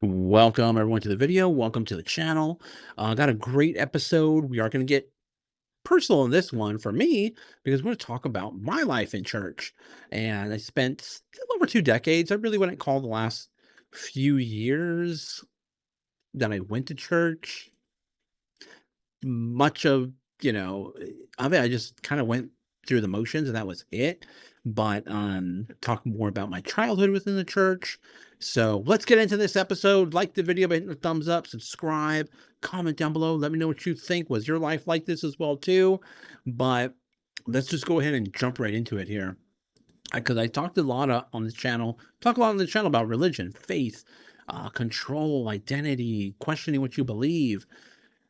Welcome everyone to the video. Welcome to the channel. Got a great episode. We are going to get personal in this one for me because we're going to talk about my life in church. And I spent a little over 2 decades. I really wouldn't call the last few years that I went to church much of, of it. I just kind of went through the motions and that was it. But talk more about my childhood within the church. So let's get into this episode. Like the video by hitting the thumbs up, subscribe, comment down below. Let me know what you think. Was your life like this as well too? But let's just go ahead and jump right into it here. Because I talked a lot on the channel, about religion, faith, control, identity, questioning what you believe.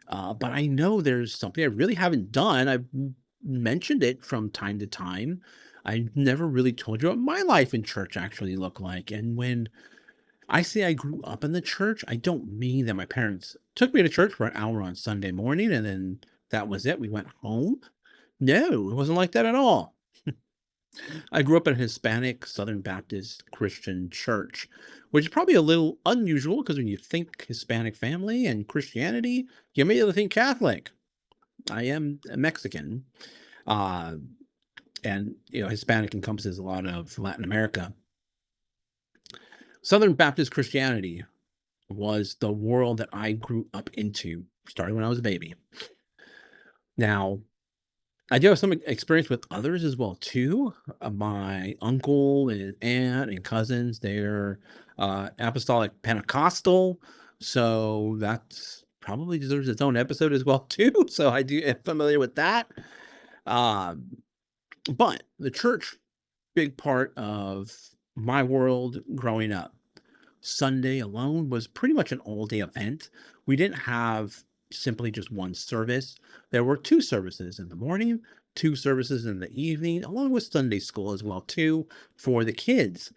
But I know there's something I really haven't done. I've mentioned it from time to time. I never really told you what my life in church actually looked like. And when I say I grew up in the church, I don't mean that my parents took me to church for an hour on Sunday morning and then that was it. We went home. No, it wasn't like that at all. I grew up in a Hispanic Southern Baptist Christian church, which is probably a little unusual because when you think Hispanic family and Christianity, you immediately think Catholic. I am a Mexican, and Hispanic encompasses a lot of Latin America. Southern Baptist Christianity was the world that I grew up into, starting when I was a baby. Now, I do have some experience with others as well too. My uncle and aunt and cousins, they're apostolic Pentecostal, so that's probably deserves its own episode as well too. So I do am familiar with that. But the church, big part of my world growing up. Sunday alone was pretty much an all-day event. We didn't have simply just one service. There were 2 services in the morning, 2 services in the evening, along with Sunday school as well too for the kids.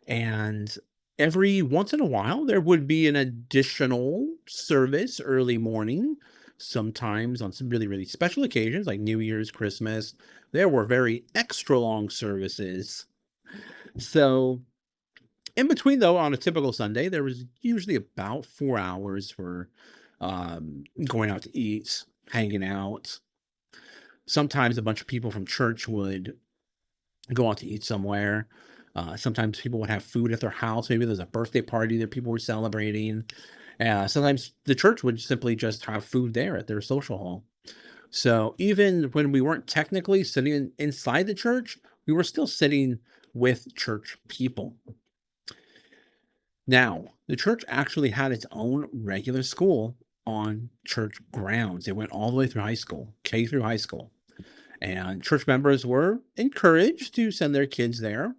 And every once in a while, there would be an additional service early morning. Sometimes on some really, really special occasions like New Year's, Christmas, there were very extra long services. So in between, though, on a typical Sunday, there was usually about 4 hours for going out to eat, hanging out. Sometimes a bunch of people from church would go out to eat somewhere. Sometimes people would have food at their house. Maybe there's a birthday party that people were celebrating. Sometimes the church would simply just have food there at their social hall. So even when we weren't technically sitting inside the church, we were still sitting with church people. Now, the church actually had its own regular school on church grounds. It went all the way through high school, K through high school. And church members were encouraged to send their kids there.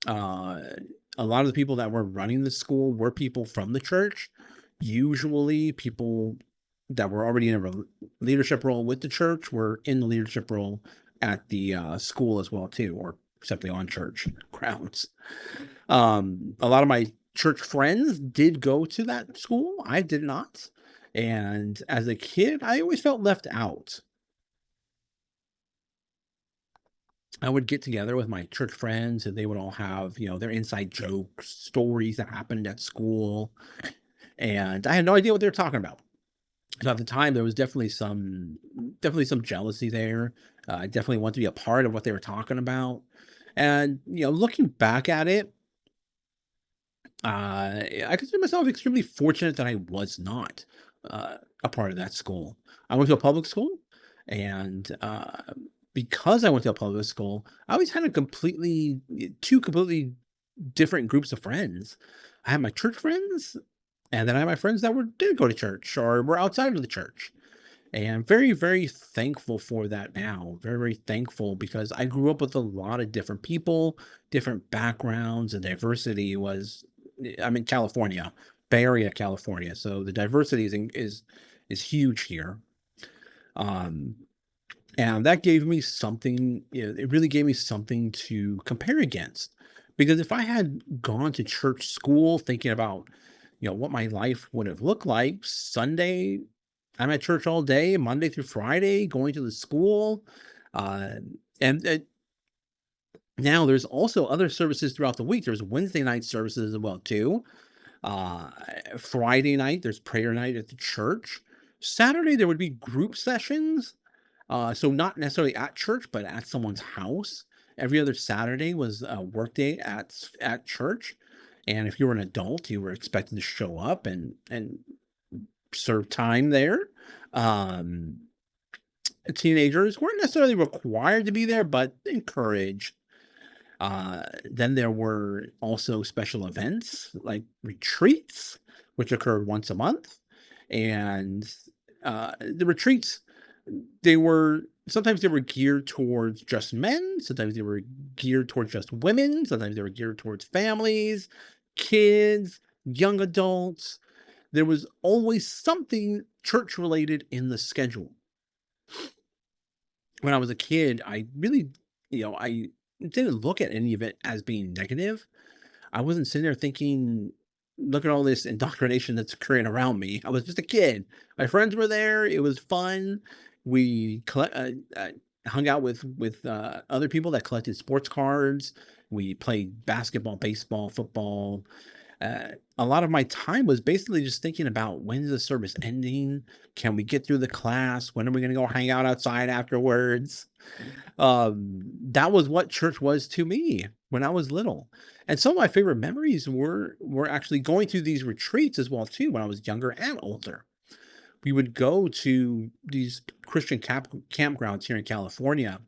A lot of the people that were running the school were people from the church, usually people that were already in a leadership role with the church were in the leadership role at the school as well too, or simply on church grounds. A lot of my church friends did go to that school. I did not. And as a kid, I always felt left out. I would get together with my church friends and they would all have, their inside jokes, stories that happened at school. And I had no idea what they were talking about. So at the time, there was definitely some jealousy there. I definitely wanted to be a part of what they were talking about. And, looking back at it, I consider myself extremely fortunate that I was not a part of that school. I went to a public school, and because I went to a public school, I always had two completely different groups of friends. I had my church friends, and then I had my friends that didn't go to church or were outside of the church. And I'm very, very thankful for that now. Very, very thankful because I grew up with a lot of different people, different backgrounds, and diversity I'm in California, Bay Area, California. So the diversity is huge here. And that gave me something, it really gave me something to compare against. Because if I had gone to church school thinking about, what my life would have looked like, Sunday, I'm at church all day, Monday through Friday, going to the school. And now there's also other services throughout the week. There's Wednesday night services as well, too. Uh, Friday night, there's prayer night at the church. Saturday, there would be group sessions. So not necessarily at church, but at someone's house. Every other Saturday was a workday at church. And if you were an adult, you were expected to show up and serve time there. Um, Teenagers weren't necessarily required to be there, but encouraged. Then there were also special events like retreats, which occurred once a month. And the retreats, they were sometimes they were geared towards just men, sometimes they were geared towards just women, sometimes they were geared towards families, kids, young adults. There was always something church related in the schedule. When I was a kid, I really, I didn't look at any of it as being negative. I wasn't sitting there thinking, look at all this indoctrination that's occurring around me. I was just a kid. My friends were there. It was fun. We hung out with other people that collected sports cards. We played basketball, baseball, football. A lot of my time was basically just thinking about, when's the service ending? Can we get through the class? When are we going to go hang out outside afterwards? That was what church was to me when I was little. And some of my favorite memories were actually going to these retreats as well too when I was younger and older. We would go to these Christian campgrounds here in California,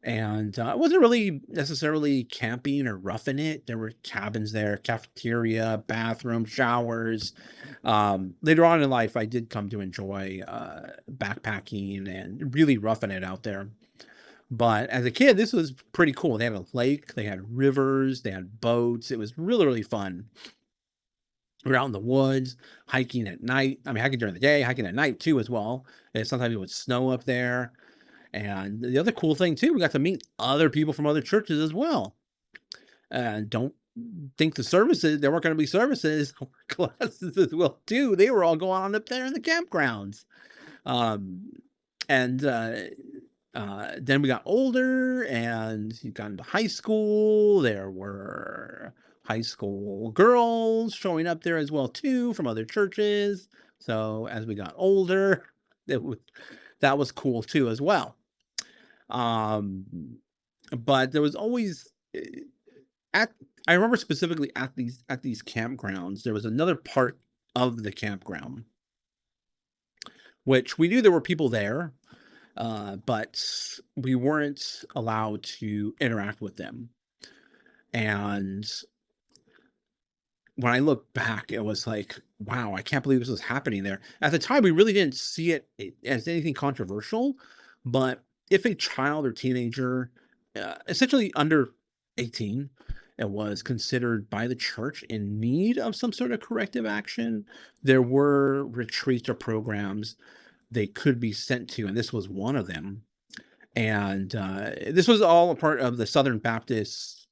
and it wasn't really necessarily camping or roughing it. There were cabins there, cafeteria, bathroom, showers. Later on in life, I did come to enjoy backpacking and really roughing it out there. But as a kid, this was pretty cool. They had a lake, they had rivers, they had boats. It was really, really fun. We were out in the woods, hiking at night. I mean, hiking during the day, hiking at night too, as well. And sometimes it would snow up there. And the other cool thing too, we got to meet other people from other churches as well. And don't think there weren't going to be services, classes as well too. They were all going on up there in the campgrounds. Um, and Then we got older and you got into high school. There were high school girls showing up there as well too from other churches. So as we got older, that was cool too as well. Um, but there was always at I remember specifically at these campgrounds, there was another part of the campground, which we knew there were people there, but we weren't allowed to interact with them. And when I look back, it was like, wow, I can't believe this was happening there. At the time, we really didn't see it as anything controversial, but if a child or teenager, essentially under 18, it was considered by the church in need of some sort of corrective action, there were retreats or programs they could be sent to, and this was one of them. And this was all a part of the Southern Baptist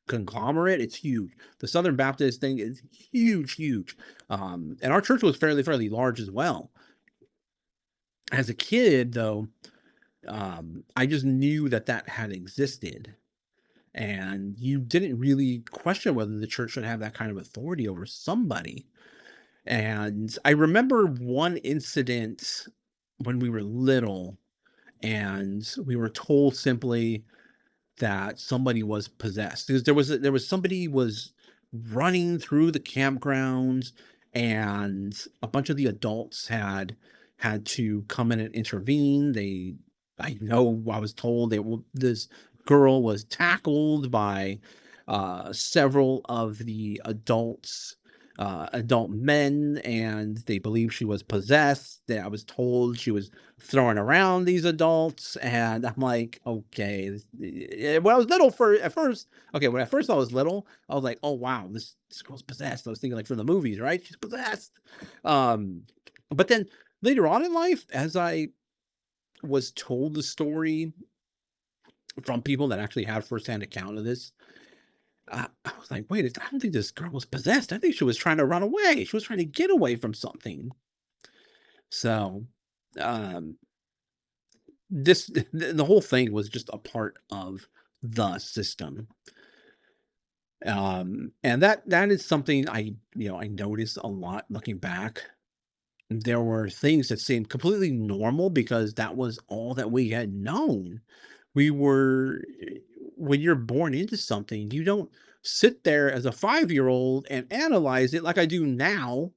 conglomerate. It's huge. The Southern Baptist thing is huge, huge. And our church was fairly large as well. As a kid, though, I just knew that had existed. And you didn't really question whether the church should have that kind of authority over somebody. And I remember one incident when we were little, and we were told simply that somebody was possessed. Because there was somebody was running through the campgrounds, and a bunch of the adults had to come in and intervene. I was told this girl was tackled by several of the adult men, and they believe she was possessed. I was told she was throwing around these adults, and I'm like, okay. When I was little, when I first I was little, I was like, oh wow, this girl's possessed. I was thinking like from the movies, right? She's possessed. But then later on in life, as I was told the story from people that actually had firsthand account of this, I was like, wait, I don't think this girl was possessed. I think she was trying to run away. She was trying to get away from something. So, um, the whole thing was just a part of the system. And that is something I noticed a lot looking back. There were things that seemed completely normal because that was all that we had known. We were When you're born into something, you don't sit there as a 5-year-old and analyze it like I do now.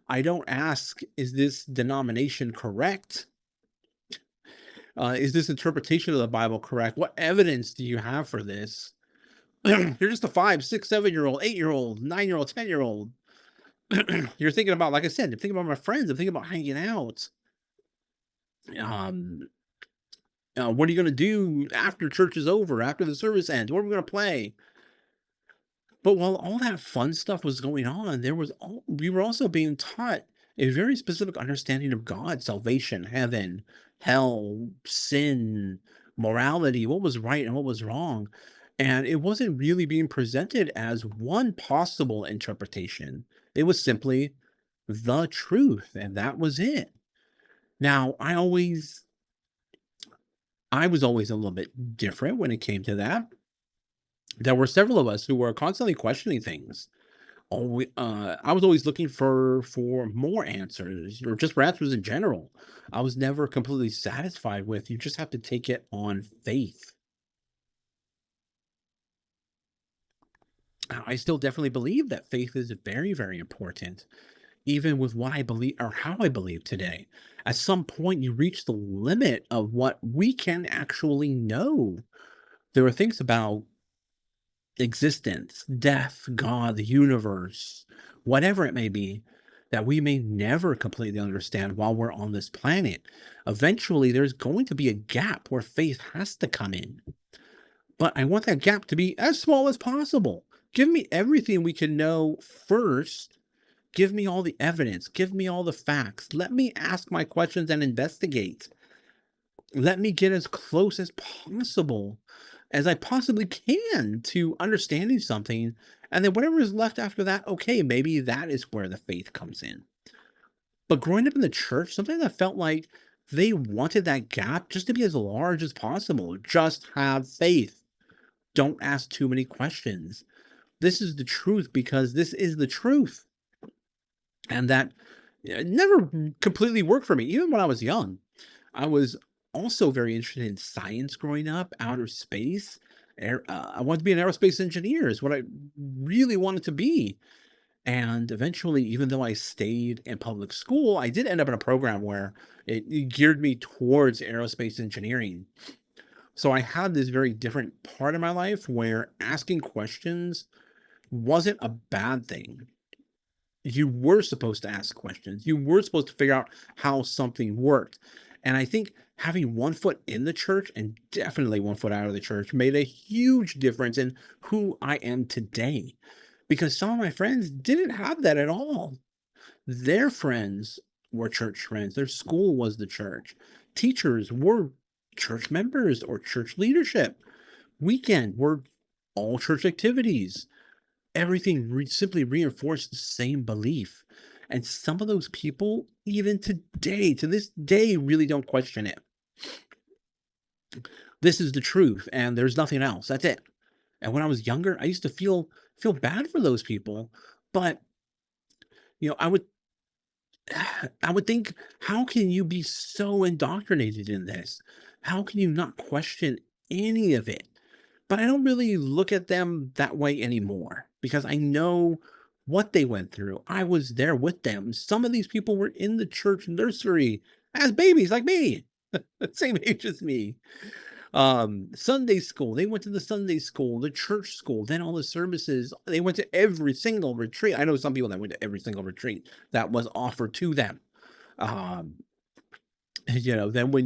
I don't ask, is this denomination correct? Is this interpretation of the Bible correct? What evidence do you have for this? You're just a 5, 6, 7-year-old, 8-year-old, 9-year-old, 10-year-old. You're thinking about, like I said, I'm thinking about my friends. I'm thinking about hanging out. Um, what are you going to do after church is over, after the service ends? What are we going to play? But while all that fun stuff was going on, we were also being taught a very specific understanding of God, salvation, heaven, hell, sin, morality, what was right and what was wrong. And it wasn't really being presented as one possible interpretation. It was simply the truth, and that was it. Now, I was always a little bit different when it came to that. There were several of us who were constantly questioning things. I was always looking for more answers, or just for answers in general. I was never completely satisfied with, you just have to take it on faith. I still definitely believe that faith is very, very important, even with what I believe or how I believe today. At some point, you reach the limit of what we can actually know. There are things about existence, death, God, the universe, whatever it may be, that we may never completely understand while we're on this planet. Eventually, there's going to be a gap where faith has to come in. But I want that gap to be as small as possible. Give me everything we can know first. Give me all the evidence. Give me all the facts. Let me ask my questions and investigate. Let me get as close as possible as I possibly can to understanding something. And then whatever is left after that, okay, maybe that is where the faith comes in. But growing up in the church, something that felt like they wanted that gap just to be as large as possible. Just have faith. Don't ask too many questions. This is the truth because this is the truth. And that never completely worked for me, even when I was young. I was also very interested in science growing up, outer space. I wanted to be an aerospace engineer is what I really wanted to be. And eventually, even though I stayed in public school, I did end up in a program where it geared me towards aerospace engineering. So I had this very different part of my life where asking questions wasn't a bad thing. You were supposed to ask questions. You were supposed to figure out how something worked. And I think having one foot in the church and definitely one foot out of the church made a huge difference in who I am today. Because some of my friends didn't have that at all. Their friends were church friends. Their school was the church. Teachers were church members or church leadership. Weekend were all church activities. Everything simply reinforced the same belief. And some of those people, even today, to this day, really don't question it. This is the truth, and there's nothing else. That's it. And when I was younger, I used to feel bad for those people, but I would I would think, how can you be so indoctrinated in this? How can you not question any of it? But I don't really look at them that way anymore because I know what they went through. I was there with them. Some of these people were in the church nursery as babies like me, same age as me. Sunday school, they went to the Sunday school, the church school, then all the services. They went to every single retreat. I know some people that went to every single retreat that was offered to them. Um, then when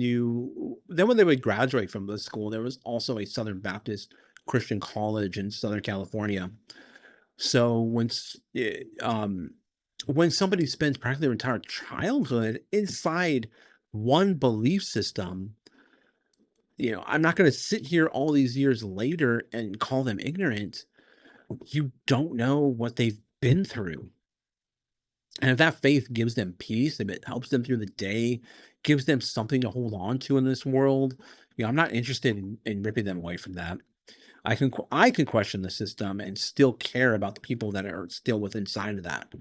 they would graduate from the school, there was also a Southern Baptist Christian college in Southern California. So when somebody spends practically their entire childhood inside one belief system, I'm not going to sit here all these years later and call them ignorant. You don't know what they've been through. And if that faith gives them peace, if it helps them through the day, gives them something to hold on to in this world, I'm not interested in ripping them away from that. I can question the system and still care about the people that are still within inside of that.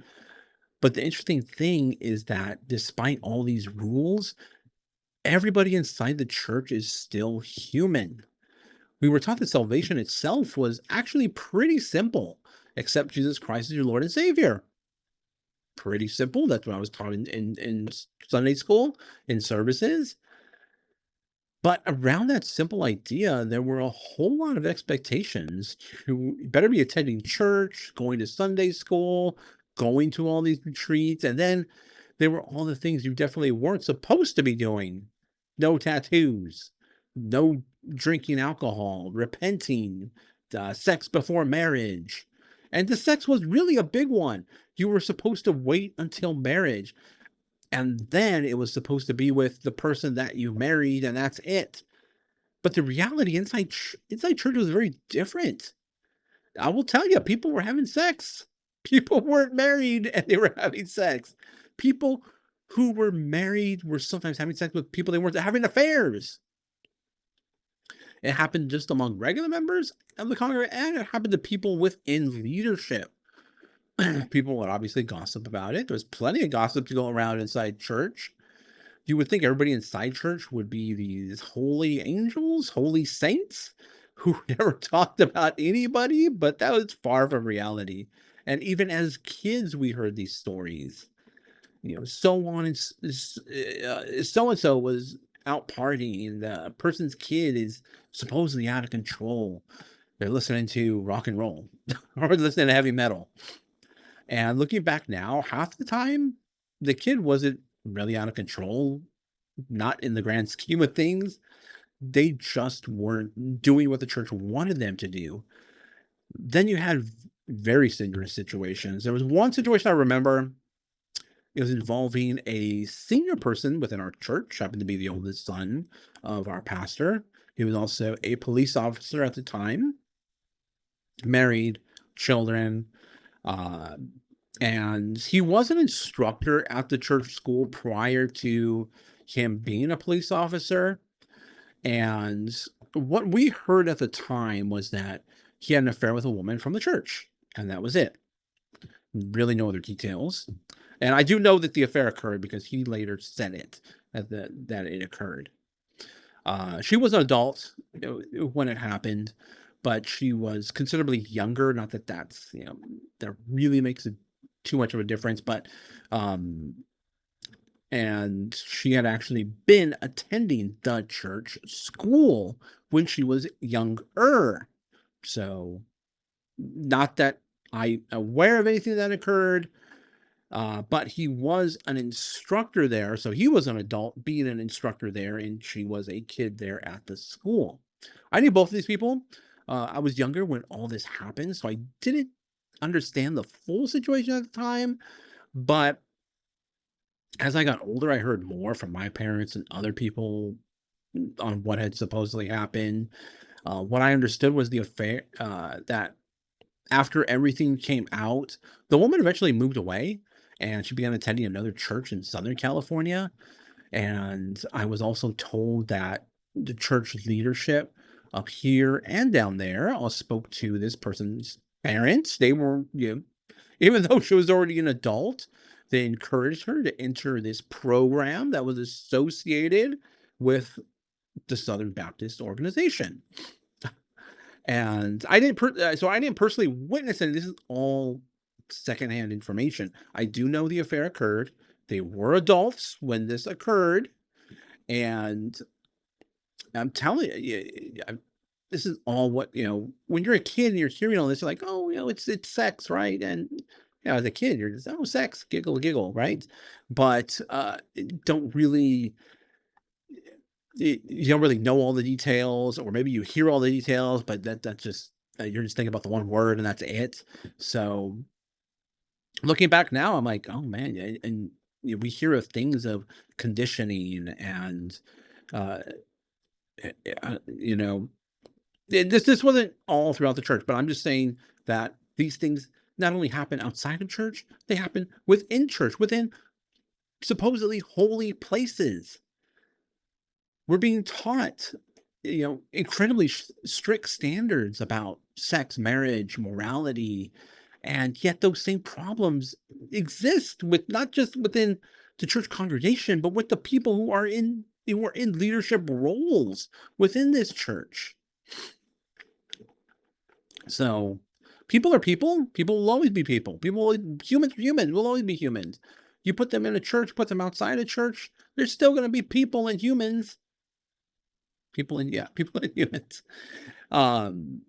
But the interesting thing is that despite all these rules, everybody inside the church is still human. We were taught that salvation itself was actually pretty simple. Accept Jesus Christ as your Lord and Savior. Pretty simple. That's what I was taught in Sunday school, in services. But around that simple idea, there were a whole lot of expectations. You better be attending church, going to Sunday school, going to all these retreats, and then there were all the things you definitely weren't supposed to be doing. No tattoos, no drinking alcohol, repenting, sex before marriage. And the sex was really a big one. You were supposed to wait until marriage, and then it was supposed to be with the person that you married, and that's it. But the reality inside church was very different. I will tell you, people were having sex. People weren't married and they were having sex. People who were married were sometimes having sex with people they weren't, having affairs. It happened just among regular members of the congregation, and it happened to people within leadership. People would obviously gossip about it. There's plenty of gossip to go around inside church. You would think everybody inside church would be these holy angels, holy saints who never talked about anybody, but that was far from reality. And even as kids, we heard these stories. So on and so and so was out partying, and the person's kid is supposedly out of control. They're listening to rock and roll or listening to heavy metal. And looking back now, half the time, the kid wasn't really out of control, not in the grand scheme of things. They just weren't doing what the church wanted them to do. Then you had very dangerous situations. There was one situation I remember. It was involving a senior person within our church, happened to be the oldest son of our pastor. He was also a police officer at the time, married, children, and he was an instructor at the church school prior to him being a police officer. And what we heard at the time was that he had an affair with a woman from the church, and that was it. Really no other details. And I do know that the affair occurred because he later said it, that it occurred. She was an adult when it happened, but she was considerably younger. Not that that's, that really makes it too much of a difference, but and she had actually been attending the church school when she was younger. So not that I'm aware of anything that occurred, but he was an instructor there. So he was an adult being an instructor there, and she was a kid there at the school. I knew both of these people. I was younger when all this happened, so I didn't understand the full situation at the time. But as I got older, I heard more from my parents and other people on what had supposedly happened. What I understood was the affair, that after everything came out, the woman eventually moved away and she began attending another church in Southern California. And I was also told that the church leadership up here and down there all spoke to this person's parents. They were, even though she was already an adult, they encouraged her to enter this program that was associated with the Southern Baptist organization. And I didn't personally witness it. This is all secondhand information. I do know the affair occurred. They were adults when this occurred. And I'm telling you, this is all what, when you're a kid and you're hearing all this, you're like, oh, it's sex, right? And as a kid, you're just, oh, sex, giggle, right? But don't really, you don't really know all the details, or maybe you hear all the details, but that's just, you're just thinking about the one word and that's it. So looking back now, I'm like, oh man, and we hear of things of conditioning and, this wasn't all throughout the church, but I'm just saying that these things not only happen outside of church, they happen within church, within supposedly holy places. We're being taught incredibly strict standards about sex, marriage, morality, and yet those same problems exist with not just within the church congregation, but with the people who are in leadership roles within this church. So people are people. People will always be people. Humans are humans, will always be humans. You put them in a church, put them outside a church, there's still going to be people and humans. People and humans. Um,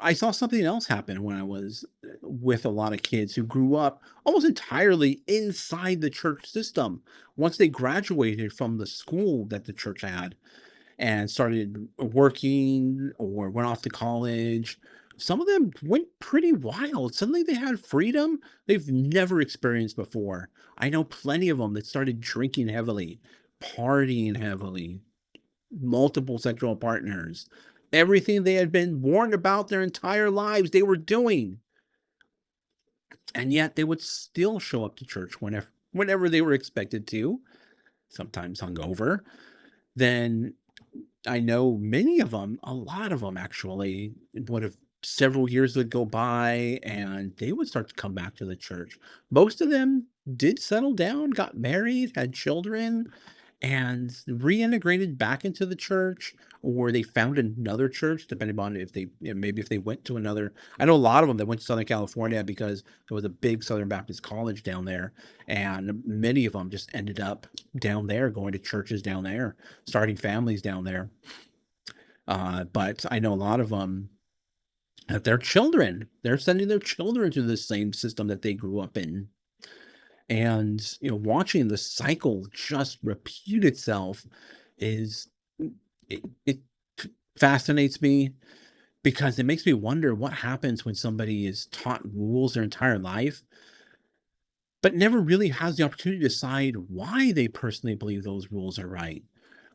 I saw something else happen when I was with a lot of kids who grew up almost entirely inside the church system. Once they graduated from the school that the church had and started working or went off to college, some of them went pretty wild. Suddenly they had freedom they've never experienced before. I know plenty of them that started drinking heavily, partying heavily, multiple sexual partners. Everything they had been warned about their entire lives, they were doing. And yet they would still show up to church whenever they were expected to, sometimes hungover. Then I know many of them, a lot of them actually, would have several years would go by and they would start to come back to the church. Most of them did settle down, got married, had children, and reintegrated back into the church, or they found another church, depending on if they, maybe if they went to another. I know a lot of them that went to Southern California because there was a big Southern Baptist college down there, and many of them just ended up down there, going to churches down there, starting families down there. But I know a lot of them that they're sending their children to the same system that they grew up in. And watching the cycle just repeat itself is it fascinates me, because it makes me wonder what happens when somebody is taught rules their entire life but never really has the opportunity to decide why they personally believe those rules are right.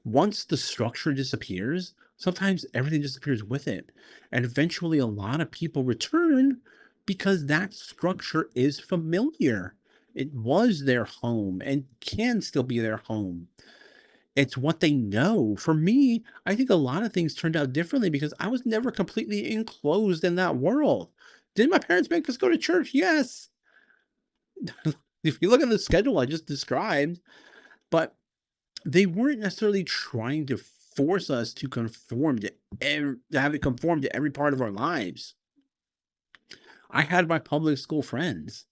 Once the structure disappears, sometimes everything disappears with it. And eventually, a lot of people return because that structure is familiar. It was their home and can still be their home. It's what they know. For me, I think a lot of things turned out differently because I was never completely enclosed in that world. Did my parents make us go to church? Yes. If you look at the schedule I just described, but they weren't necessarily trying to force us to conform to have it conform to every part of our lives. I had my public school friends.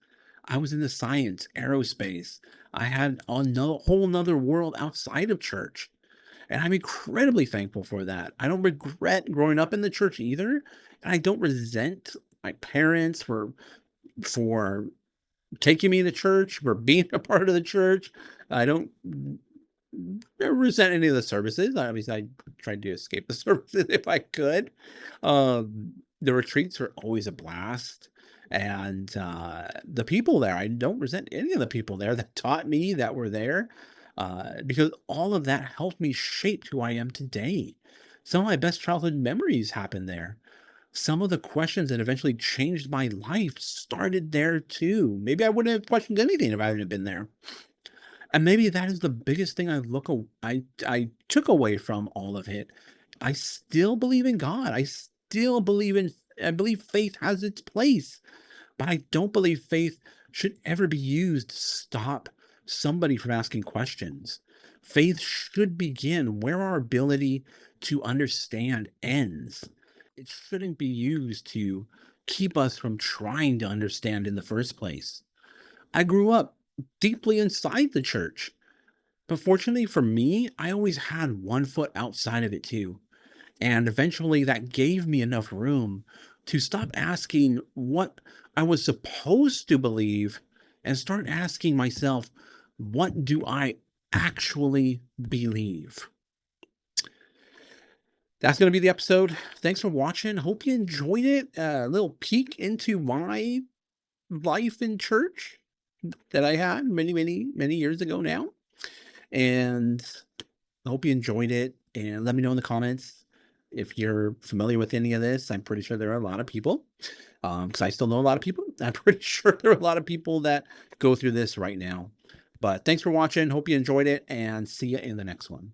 I was into science, aerospace. I had whole nother world outside of church. And I'm incredibly thankful for that. I don't regret growing up in the church either. And I don't resent my parents for taking me to church, for being a part of the church. I don't resent any of the services. Obviously, I tried to escape the services if I could. The retreats were always a blast. And the people there, I don't resent any of the people there that taught me, that were there, because all of that helped me shape who I am today. Some of my best childhood memories happened there. Some of the questions that eventually changed my life started there too. Maybe I wouldn't have questioned anything if I hadn't been there. And maybe that is the biggest thing I took away from all of it. I still believe in God. I believe faith has its place, but I don't believe faith should ever be used to stop somebody from asking questions. Faith should begin where our ability to understand ends. It shouldn't be used to keep us from trying to understand in the first place. I grew up deeply inside the church, but fortunately for me, I always had one foot outside of it too. And eventually that gave me enough room to stop asking what I was supposed to believe and start asking myself, what do I actually believe? That's going to be the episode. Thanks for watching. Hope you enjoyed it. A little peek into my life in church that I had many, many, many years ago now. And I hope you enjoyed it. And let me know in the comments if you're familiar with any of this. I'm pretty sure there are a lot of people, because I still know a lot of people. I'm pretty sure there are a lot of people that go through this right now. But thanks for watching. Hope you enjoyed it, and see you in the next one.